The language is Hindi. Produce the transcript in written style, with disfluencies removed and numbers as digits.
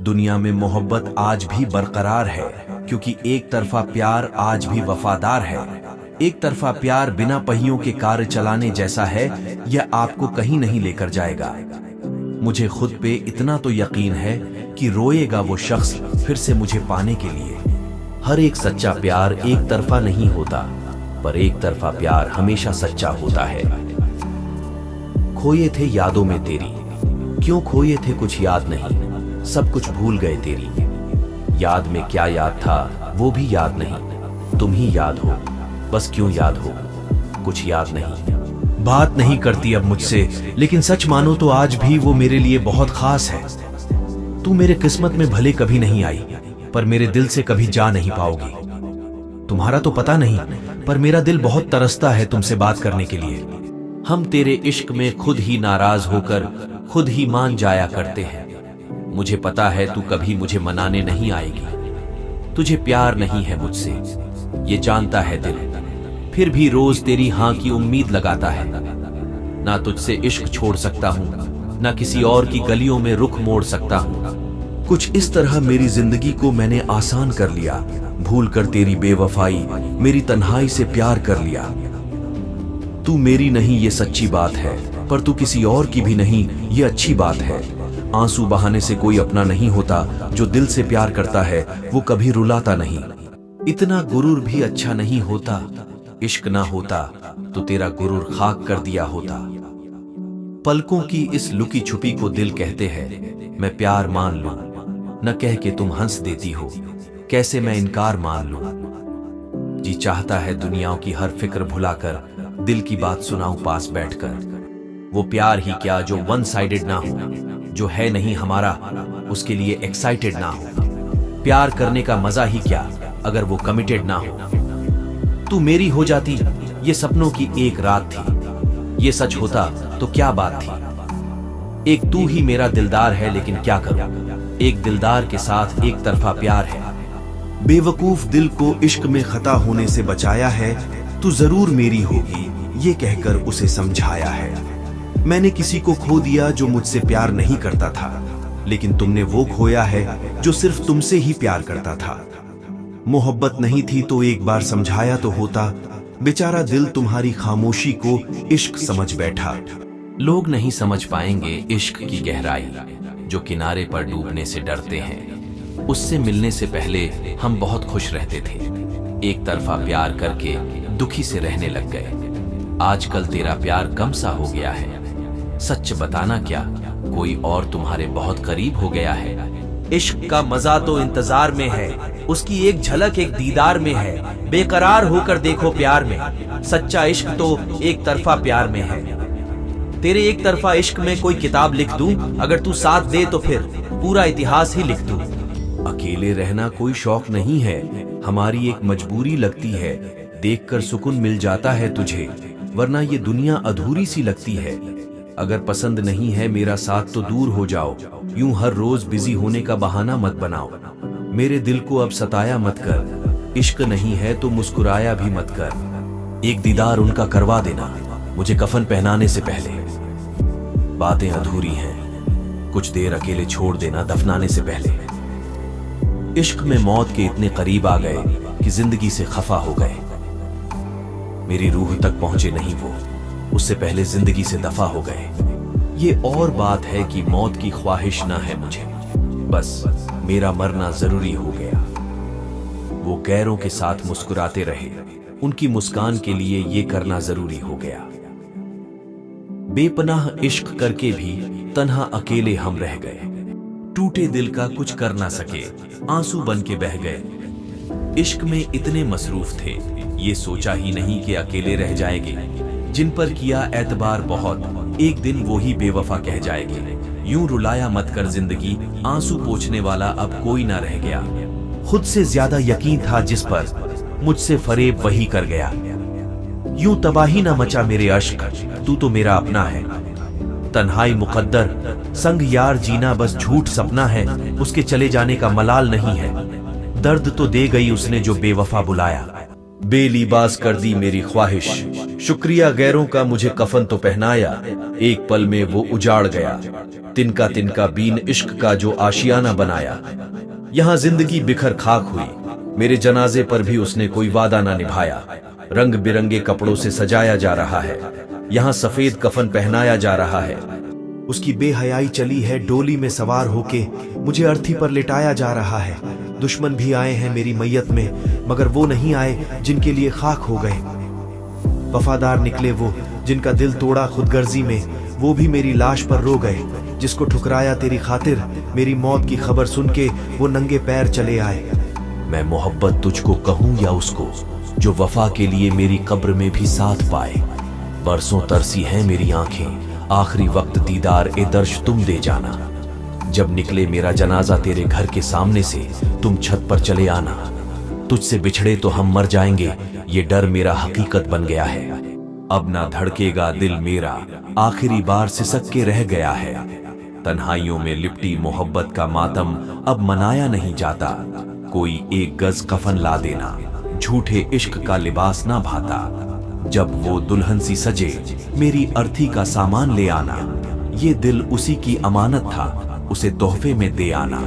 दुनिया में मोहब्बत आज भी बरकरार है, क्योंकि एक तरफा प्यार आज भी वफादार है। एक तरफा प्यार बिना पहियों के कार चलाने जैसा है, यह आपको कहीं नहीं लेकर जाएगा। मुझे खुद पे इतना तो यकीन है कि रोएगा वो शख्स फिर से मुझे पाने के लिए। हर एक सच्चा प्यार एक तरफा नहीं होता, पर एक तरफा प्यार हमेशा सच्चा होता है। खोए थे यादों में तेरी, क्यों खोए थे कुछ याद नहीं, सब कुछ भूल गए तेरी। याद में क्या याद था वो भी याद नहीं, तुम ही याद हो, बस क्यों याद हो, कुछ याद नहीं। बात नहीं करती अब मुझसे, लेकिन सच मानो तो आज भी वो मेरे लिए बहुत खास है। तू मेरे किस्मत में भले कभी नहीं आई, पर मेरे दिल से कभी जा नहीं पाओगी। तुम्हारा तो पता नहीं, पर मेरा दिल बहुत तरसता है तुमसे बात करने के लिए। हम तेरे इश्क में खुद ही नाराज होकर खुद ही मान जाया करते हैं। मुझे पता है तू कभी मुझे मनाने नहीं आएगी। तुझे प्यार नहीं है मुझसे, ये जानता है दिल, फिर भी रोज तेरी हाँ की उम्मीद लगाता है। ना तुझसे इश्क छोड़ सकता हूँ, ना किसी और की गलियों में रुख मोड़ सकता हूँ। कुछ इस तरह मेरी जिंदगी को मैंने आसान कर लिया, भूल कर तेरी बेवफाई मेरी तन्हाई से प्यार कर लिया। तू मेरी नहीं ये सच्ची बात है, पर तू किसी और की भी नहीं ये अच्छी बात है। आंसू बहाने से कोई अपना नहीं होता, जो दिल से प्यार करता है वो कभी रुलाता नहीं। इतना गुरूर भी अच्छा नहीं होता, इश्क ना होता तो तेरा गुरूर खाक कर दिया होता। पलकों की इस लुकी छुपी को दिल कहते हैं, मैं प्यार मान लूं, न कह के तुम हंस देती हो, कैसे मैं इनकार मान लूं। जी चाहता है दुनियाओं की हर फिक्र भुलाकर दिल की बात सुनाऊं पास बैठकर। वो प्यार ही क्या जो वन साइडेड ना हो, जो है नहीं हमारा उसके लिए एक्साइटेड ना हो। प्यार करने का मजा ही क्या अगर वो कमिटेड ना हो। तू मेरी हो जाती ये सपनों की एक रात थी, ये सच होता तो क्या बात थी। एक तू ही मेरा दिलदार है, लेकिन क्या करूं, एक दिलदार के साथ एक तरफा प्यार है। बेवकूफ दिल को इश्क में खता होने से बचाया है, तू जरूर मेरी होगी ये कहकर उसे समझाया है। मैंने किसी को खो दिया जो मुझसे प्यार नहीं करता था, लेकिन तुमने वो खोया है जो सिर्फ तुमसे ही प्यार करता था। मोहब्बत नहीं थी तो एक बार समझाया तो होता, बेचारा दिल तुम्हारी खामोशी को इश्क समझ बैठा। लोग नहीं समझ पाएंगे इश्क की गहराई, जो किनारे पर डूबने से डरते हैं। उससे मिलने से पहले हम बहुत खुश रहते थे, एक तरफा प्यार करके दुखी से रहने लग गए। आजकल तेरा प्यार कम सा हो गया है, सच बताना क्या कोई और तुम्हारे बहुत करीब हो गया है। इश्क का मजा तो इंतजार में है, उसकी एक झलक एक दीदार में है। बेकरार होकर देखो प्यार में, सच्चा इश्क तो एक तरफा प्यार में है। तेरे एक तरफा इश्क में कोई किताब लिख दूं, अगर तू साथ दे तो फिर पूरा इतिहास ही लिख दूं। अकेले रहना कोई शौक नहीं है, हमारी एक मजबूरी लगती है। देखकर सुकून मिल जाता है तुझे, वरना ये दुनिया अधूरी सी लगती है। अगर पसंद नहीं है मेरा साथ तो दूर हो जाओ, यूं हर रोज बिजी होने का बहाना मत बनाओ। मेरे दिल को अब सताया मत कर, इश्क नहीं है तो मुस्कुराया भी मत कर। एक दीदार उनका करवा देना मुझे कफन पहनाने से पहले। बातें अधूरी हैं, कुछ देर अकेले छोड़ देना दफनाने से पहले। इश्क में मौत के इतने करीब आ गए कि जिंदगी से खफा हो गए। मेरी रूह तक पहुंचे नहीं वो, उससे पहले जिंदगी से दफा हो गए। ये और बात है कि मौत की ख्वाहिश ना है मुझे, बस मेरा मरना जरूरी हो गया। वो गैरों के साथ मुस्कुराते रहे, उनकी मुस्कान के लिए ये करना जरूरी हो गया। बेपनाह इश्क करके भी तन्हा अकेले हम रह गए। टूटे दिल का कुछ कर ना सके, आंसू बन के बह गए। इश्क में इतने मसरूफ थे, ये सोचा ही नहीं कि अकेले रह जाएंगे। जिन पर किया एतबार बहुत, एक दिन वो ही बेवफा कह जाएंगे। यूं रुलाया मत कर जिंदगी, आंसू पोंछने वाला अब कोई ना रह गया। खुद से ज्यादा यकीन था जिस पर, मुझसे फरेब वही कर गया। यूं तबाही ना मचा मेरे अश्क, तू तो मेरा अपना है। तन्हाई मुकद्दर, संग यार जीना बस झूठ सपना है। उसके चले जाने का मलाल नहीं है, दर्द तो दे गई उसने जो बेवफा बुलाया। बेलिबास कर दी मेरी ख्वाहिश, शुक्रिया गैरों का मुझे कफन तो पहनाया, एक पल में वो उजाड़ गया। तिनका तिनका बीन इश्क का जो आशियाना बनाया, यहां जिंदगी बिखर खाक हुई, मेरे जनाजे पर भी उसने कोई वादा ना निभाया। रंग बिरंगे कपड़ों से सजाया जा रहा है, यहां सफेद कफन पहनाया जा रहा है। उसकी बेहयाई चली है डोली में सवार होके, मुझे अर्थी पर लिटाया जा रहा है। दुश्मन भी आए हैं मेरी मैयत में, मगर वो नहीं आए जिनके लिए खाक हो गए। वफादार निकले वो जिनका दिल तोड़ा खुदगर्जी में, वो भी मेरी लाश पर रो गए। जिसको ठुकराया तेरी खातिर, मेरी मौत की खबर सुन के वो नंगे पैर चले आए। मैं मोहब्बत तुझको कहूं या उसको, जो वफा के लिए मेरी कब्र में भी साथ पाए। बरसों तरसी हैं मेरी आंखें, आखिरी वक्त दीदार ए दर्श तुम दे जाना। जब निकले मेरा जनाजा तेरे घर के सामने से, तुम छत पर चले आना। तुझसे बिछड़े तो हम मर जाएंगे, ये डर मेरा हकीकत बन गया है। अब ना धड़केगा दिल मेरा, आखिरी बार सिसक के रह गया है। तन्हाइयों में लिपटी मोहब्बत का मातम अब मनाया नहीं जाता। कोई एक गज कफन ला देना, झूठे इश्क का लिबास ना भाता। जब वो दुल्हन सी सजे, मेरी अर्थी का सामान ले आना। ये दिल उसी की अमानत था, उसे तोहफे में दे आना।